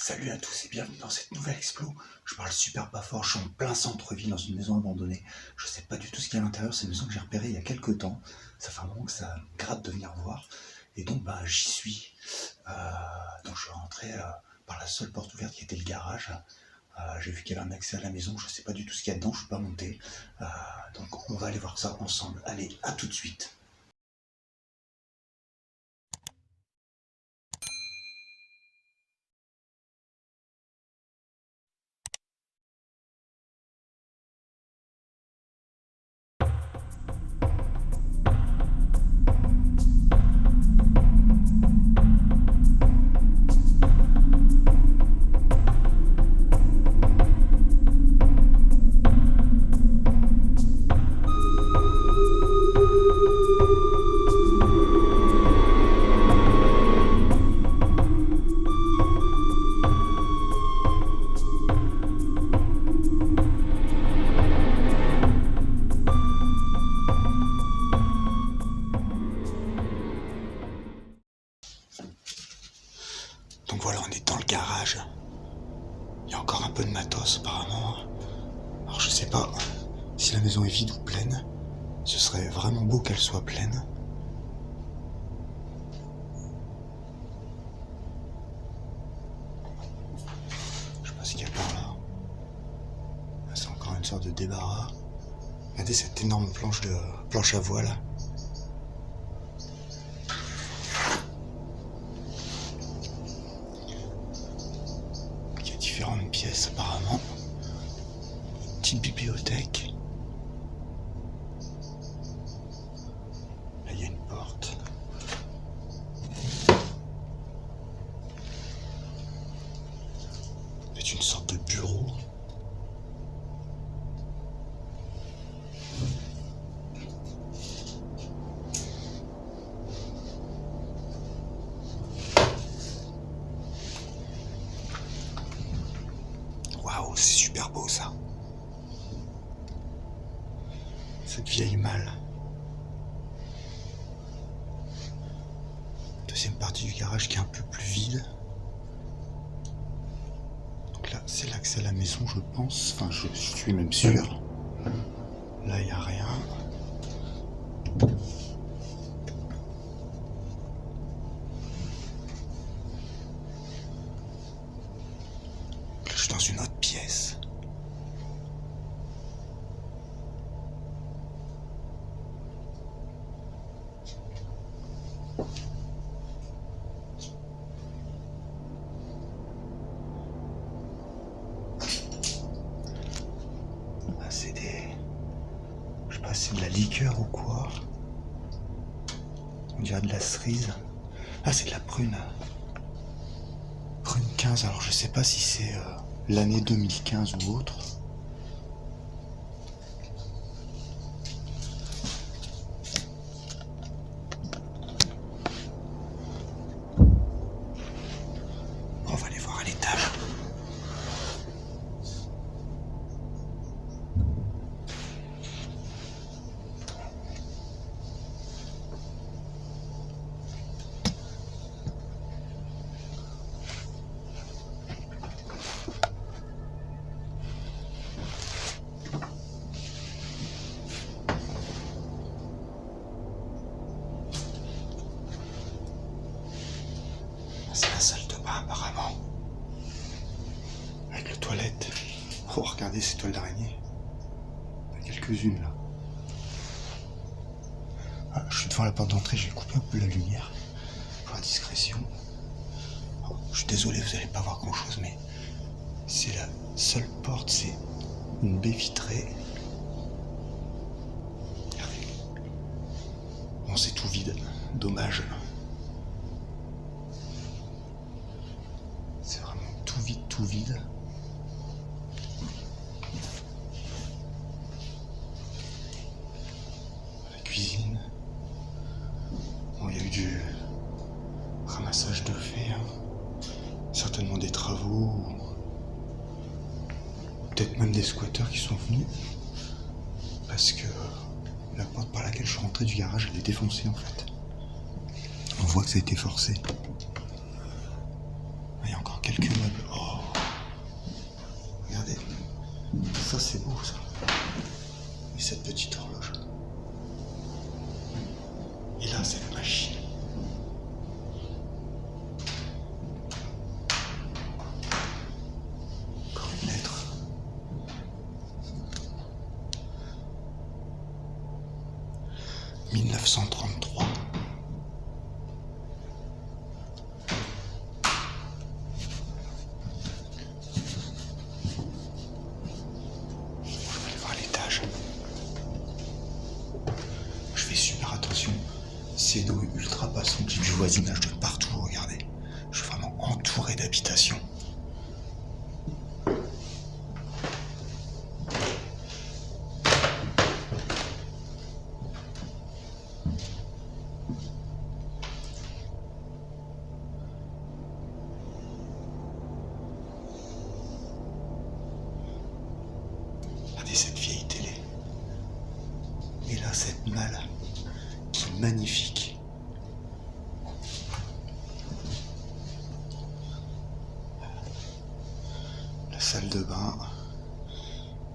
Salut à tous et bienvenue dans cette nouvelle explo. Je parle super pas fort, je suis en plein centre-ville dans une maison abandonnée. Je sais pas du tout ce qu'il y a à l'intérieur, c'est une maison que j'ai repérée il y a quelques temps. Ça fait un moment que ça me gratte de venir voir. Et donc j'y suis. Donc je suis rentré par la seule porte ouverte qui était le garage. J'ai vu qu'il y avait un accès à la maison, je sais pas du tout ce qu'il y a dedans, je suis pas monté. Donc on va aller voir ça ensemble. Allez, à tout de suite. Donc voilà, on est dans le garage. Il y a encore un peu de matos apparemment. Alors je sais pas si la maison est vide ou pleine. Ce serait vraiment beau qu'elle soit pleine. Je sais pas ce qu'il y a par là. C'est encore une sorte de débarras. Regardez cette énorme planche à voile. Il y a différentes pièces apparemment. Petite bibliothèque. Là il y a une porte. C'est une sorte de bureau. Waouh, c'est super beau ça. Cette vieille malle. Deuxième partie du garage qui est un peu plus vide. Donc là, c'est l'accès à la maison, je pense. Enfin, je suis même sûr. Là, il n'y a rien. Là, je suis dans une autre pièce. C'est des... Je sais pas si c'est de la liqueur ou quoi. On dirait de la cerise. Ah, c'est de la prune. Prune 15, alors je sais pas si c'est l'année 2015 ou autre. On va aller voir à l'étage. C'est la salle de bain apparemment. Avec les toilettes. Oh, regardez ces toiles d'araignée. Il y en a quelques-unes là. Ah, je suis devant la porte d'entrée, j'ai coupé un peu la lumière. Pour la discrétion. Oh, je suis désolé, vous n'allez pas voir grand chose, mais c'est la seule porte, c'est une baie vitrée. Regardez. Bon, c'est tout vide. Dommage. C'est vraiment tout vide, tout vide. La cuisine. Bon, il y a eu du ramassage de fer. Certainement des travaux. Peut-être même des squatteurs qui sont venus. Parce que la porte par laquelle je suis rentré du garage, elle est défoncée en fait. On voit que ça a été forcé. Il y a encore quelques meubles. Oh, cette petite horloge. Et là, cette machine. Encore une lettre. « 1933 ». Je fais super attention. Ces dos ultra passants, j'ai du voisinage de partout, regardez. Je suis vraiment entouré d'habitations. Regardez cette vieille télé. Et là, cette malle qui est magnifique. La salle de bain,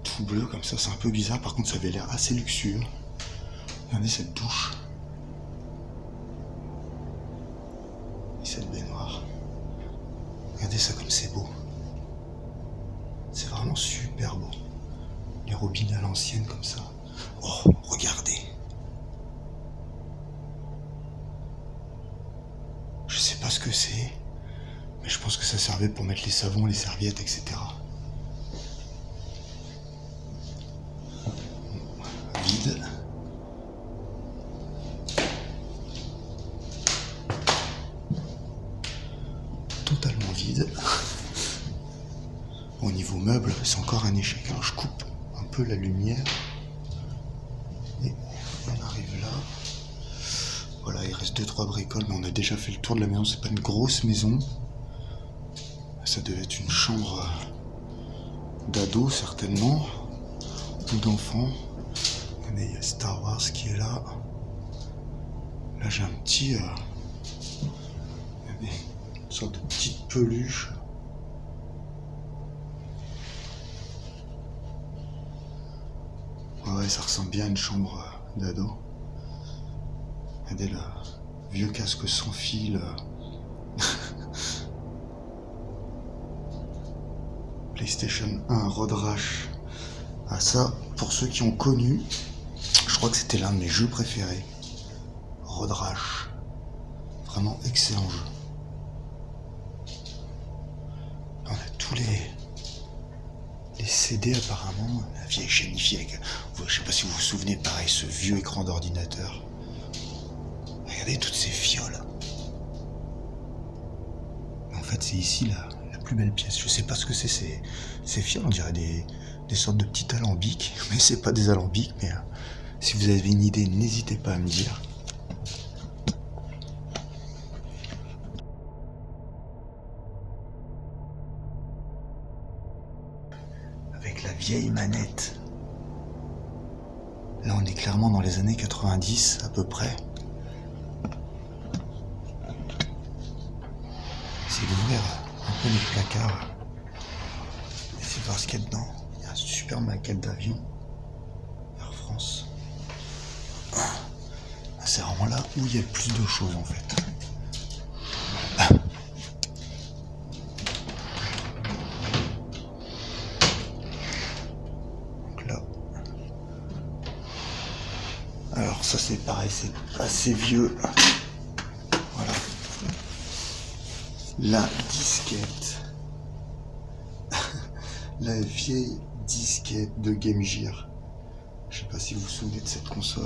tout bleu comme ça, c'est un peu bizarre. Par contre, ça avait l'air assez luxueux. Regardez cette douche. Et cette baignoire. Regardez ça comme c'est beau. C'est vraiment super beau. Les robinets à l'ancienne comme ça. Oh, regardez. Je sais pas ce que c'est, mais je pense que ça servait pour mettre les savons, les serviettes, etc. Vide. Totalement vide. Au niveau meuble, c'est encore un échec. Alors je coupe un peu la lumière. Et on arrive là. Voilà, il reste 2-3 bricoles, mais on a déjà fait le tour de la maison. C'est pas une grosse maison. Ça devait être une chambre d'ado, certainement. Ou d'enfant. Regardez, il y a Star Wars qui est là. Là, j'ai un petit... regardez, une sorte de petite peluche. Ouais, ça ressemble bien à une chambre d'ado. Regardez le vieux casque sans fil. PlayStation 1 Road Rash. Ah ça, pour ceux qui ont connu, je crois que c'était l'un de mes jeux préférés. Road Rash. Vraiment excellent jeu. On a tous les CD apparemment. La vieille chaîne IFI avec... Je sais pas si vous vous souvenez, pareil, ce vieux écran d'ordinateur. Regardez toutes ces fioles. En fait, c'est ici la plus belle pièce. Je sais pas ce que c'est. Ces fioles, on dirait des sortes de petits alambics. Mais c'est pas des alambics. Mais si vous avez une idée, n'hésitez pas à me dire. Avec la vieille manette. Là, on est clairement dans les années 90 à peu près. Essayez d'ouvrir un peu les placards. Essayez de voir ce qu'il y a dedans. Il y a une super maquette d'avion. Air France. C'est vraiment là où il y a le plus de choses en fait. Donc là. Alors ça c'est pareil, c'est assez vieux. Voilà. La disquette. La vieille disquette de Game Gear. Je sais pas si vous vous souvenez de cette console.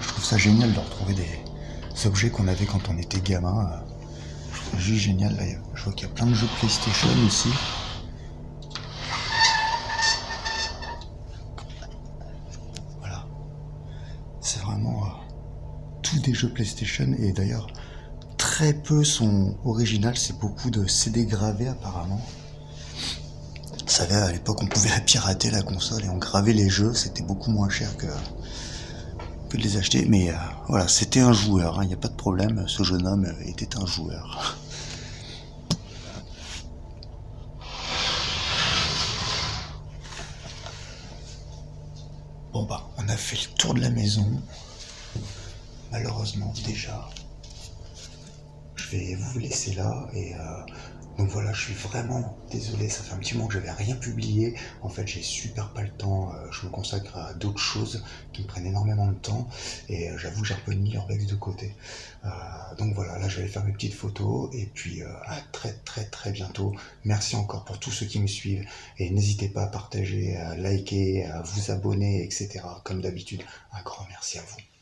Je trouve ça génial de retrouver des objets qu'on avait quand on était gamin. Je trouve ça juste génial. Là, je vois qu'il y a plein de jeux PlayStation aussi. Voilà. C'est vraiment tous des jeux PlayStation et d'ailleurs très peu sont originales. C'est beaucoup de CD gravés apparemment. Vous savez, à l'époque, on pouvait la pirater la console et on gravait les jeux. C'était beaucoup moins cher que de les acheter. Mais voilà, c'était un joueur. Il n'y a pas de problème. Ce jeune homme était un joueur. a fait le tour de la maison. Malheureusement, déjà, je vais vous laisser là. Donc voilà, je suis vraiment désolé. Ça fait un petit moment que j'avais rien publié. En fait, j'ai super pas le temps. Je me consacre à d'autres choses qui me prennent énormément de temps. J'avoue que j'ai un peu mis l'urbex de côté. Donc voilà, là, je vais aller faire mes petites photos. Et puis, à très, très, très bientôt. Merci encore pour tous ceux qui me suivent. Et n'hésitez pas à partager, à liker, à vous abonner, etc. Comme d'habitude, un grand merci à vous.